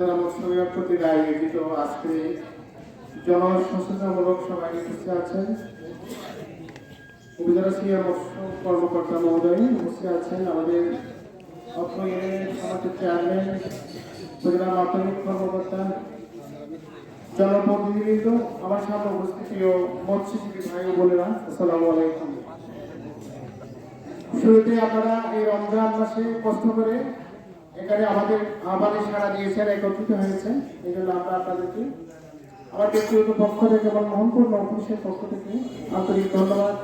মৎস্যবিভাগ কর্তৃক আয়োজিত আজকে জনসচেতনমূলক সভায় উপস্থিত আছেন উপজেলা সিনিয়র মৎস্য কর্মকর্তা মহোদয়, উপস্থিত আছেন আমাদের অত্র ইউনিয়নের সমাজের চেয়ারম্যান, উপজেলা মাধ্যমিক কর্মকর্তা, জনপ্রতিনিধিবৃন্দ, আমার সামনে উপস্থিত প্রিয় মৎস্যজীবী ভাই ও বোনেরা, আসসালামু আলাইকুম। শুরুতে আপনারা এই রমজান মাসে কষ্ট করে এখানে আমাদের সাড়া দিয়েছেন, একত্রিত হয়েছেন। এই জন্য আমরা আপনাদেরকে আমার ব্যক্তিগত পক্ষ থেকে এবং মোহনপুর অফিসের পক্ষ থেকে আন্তরিক ধন্যবাদ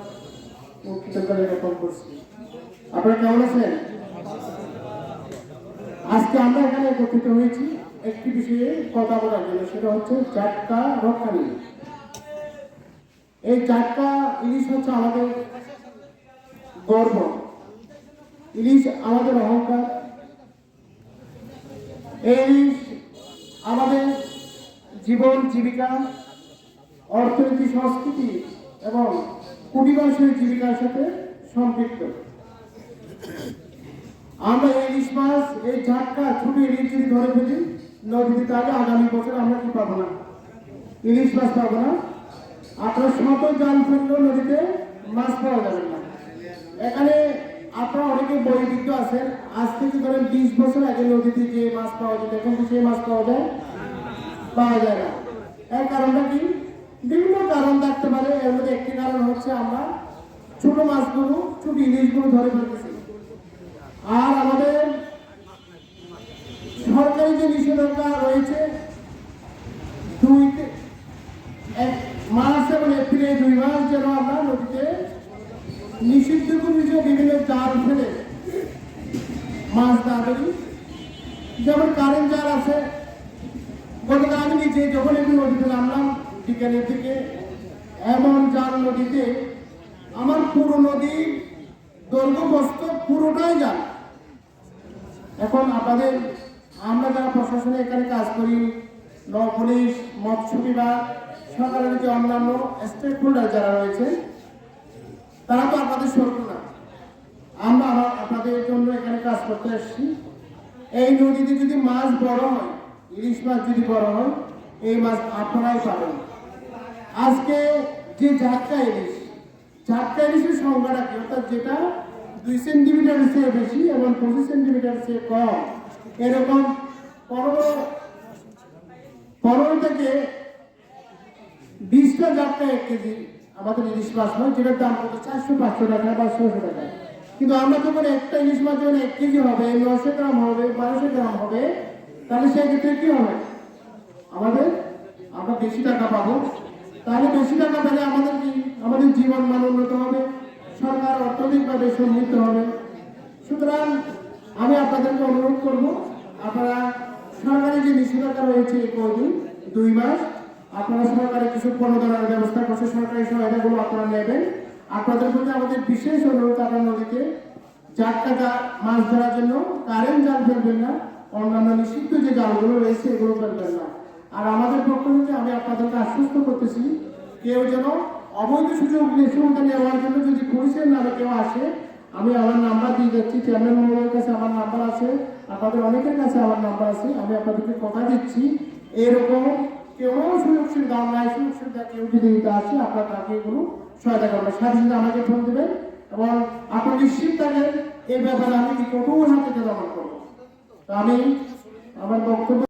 ও কৃতজ্ঞতা জ্ঞাপন করছি। আপনারা কেমন আছেন? আজকে আমরা এখানে একত্রিত হয়েছি একটি বিষয়ে কথা বলার জন্য, সেটা হচ্ছে জাটকা রক্ষা নিয়ে। এই জাটকা ইলিশ হচ্ছে আমাদের গর্ব, ইলিশ আমাদের অহংকার। এই আমাদের জীবন জীবিকা, অর্থনীতি, সংস্কৃতি এবং কুটিবাসী জীবিকার সাথে সম্পৃক্ত। আমরা ইলিশ মাছ, এই ঝাটকা ছোট ইলিশ যদি ধরে ফেলি নদীতে, তাহলে আগামী বছর আমরা কি পাবো না? ইলিশ মাছ পাবো না। আপনার শত জাল ফেললেও নদীতে মাছ পাওয়া যাবে না। এখানে আপনারা অনেকে বৈবিধ্য আছেন। আজ থেকে ধরেন 20 বছর আগে নদীতে যে মাছ পাওয়া যেত, এখন কি সেই মাছ পাওয়া যায়? পাওয়া যায় না। এর কারণটা কি? বিভিন্ন কারণ থাকতে পারে। এর মধ্যে একটি কারণ হচ্ছে আমরা ছোট মাছগুলো, ছোট ইলিশগুলো ধরে ফেলতেছি। আর আমাদের সরকারি যে নিষেধাজ্ঞা রয়েছে, মার্চ এবং এপ্রিলে 2 মাস যেন আমরা নদীতে নিষিদ্ধ করেছে বিভিন্ন জাল ফেলে মাছ না ধরি। যেমন কারেন্ট জাল আছে। গতকাল আমি নিজে যখন একটু নদীতে নামলাম বিকেলের দিকে, এমন জাল নদীতে আমার পুরো নদী দৈর্ঘ্য প্রস্থ পুরোটাই জাল। এখন আমরা যারা প্রশাসনে এখানে কাজ করি, নৌ পুলিশ, মৎস্য বিভাগ, সরকারের যে অন্যান্য স্টেক হোল্ডার যারা রয়েছে, তারা তো আপনাদের শত্রু না। আমরা আপনাদের জন্য এখানে কাজ করতে এসেছি। এই নদীতে যদি মাছ বড় হয়, ইলিশ মাছ যদি বড় হয়, এই মাছ আপনারাই পাবেন। আজকে যে ঝাটকা ইলিশের সংখ্যাটা কি, অর্থাৎ যেটা 2 সেন্টিমিটারের চেয়ে বেশি এবং 25 সেন্টিমিটারের চেয়ে কম, এরকম 15 থেকে 20টা ঝাটকা 1 কেজি আমাদের ইলিশ মাছ হয়, যেটার দাম কত? 400-500 টাকা বা 600 টাকা। কিন্তু আমরা যখন একটা ইলিশ মাছ যখন 1 কেজি হবে, 900 গ্রাম হবে, 1200 গ্রাম হবে, তাহলে সেই ক্ষেত্রে কি হবে? আমরা বেশি টাকা পাবো। তাহলে বেশি টাকা পেলে আমাদের জীবন মান উন্নত হবে, সরকার অর্থনৈতিকভাবে সমৃদ্ধ হবে। সুতরাং আমি আপনাদেরকে অনুরোধ করব, আপনারা সরকারি যে নিষেধাজ্ঞা রয়েছে 2 মাস, আপনারা সরকারের কিছু প্রণোদনার ব্যবস্থা করছে, সরকারি সহায়তাগুলো আপনারা নেবেন। আপনাদের প্রতি আমাদের বিশেষ অনুরোধ, আপনার নদীতে জাটকা মাছ ধরার জন্য কারেন্ট জাল ফেলবেন না, অন্যান্য নিষিদ্ধ যে জালগুলো রয়েছে এগুলো ফেলবেন না। আর আমাদের পক্ষ থেকে আমি আপনাদেরকে আশ্বস্ত করতেছি, কেউ যেন অবৈধ সুবিধা নেওয়ার জন্য যদি পুলিশের নামে কেউ আসে, আমি আমার নাম্বার দিয়ে যাচ্ছি। চেয়ারম্যান মহোদয়ের কাছে আমার নাম্বার আছে, আপনাদের অনেকের কাছে আমার নাম্বার আছে। আমি আপনাদেরকে কথা দিচ্ছি, এরকম কেউ সুযোগ সুবিধা, অনলাইন সুযোগ সুবিধা কেউ যদি দিতে আসে, আপনার তাকে এগুলো সহায়তা করবেন। সাথে সাথে আমাকে ফোন দেবেন এবং আপনার নিশ্চিত থাকেন এই ব্যাপারে আমি কঠোর হাতে দমন করবো। আমি আমার বক্তব্য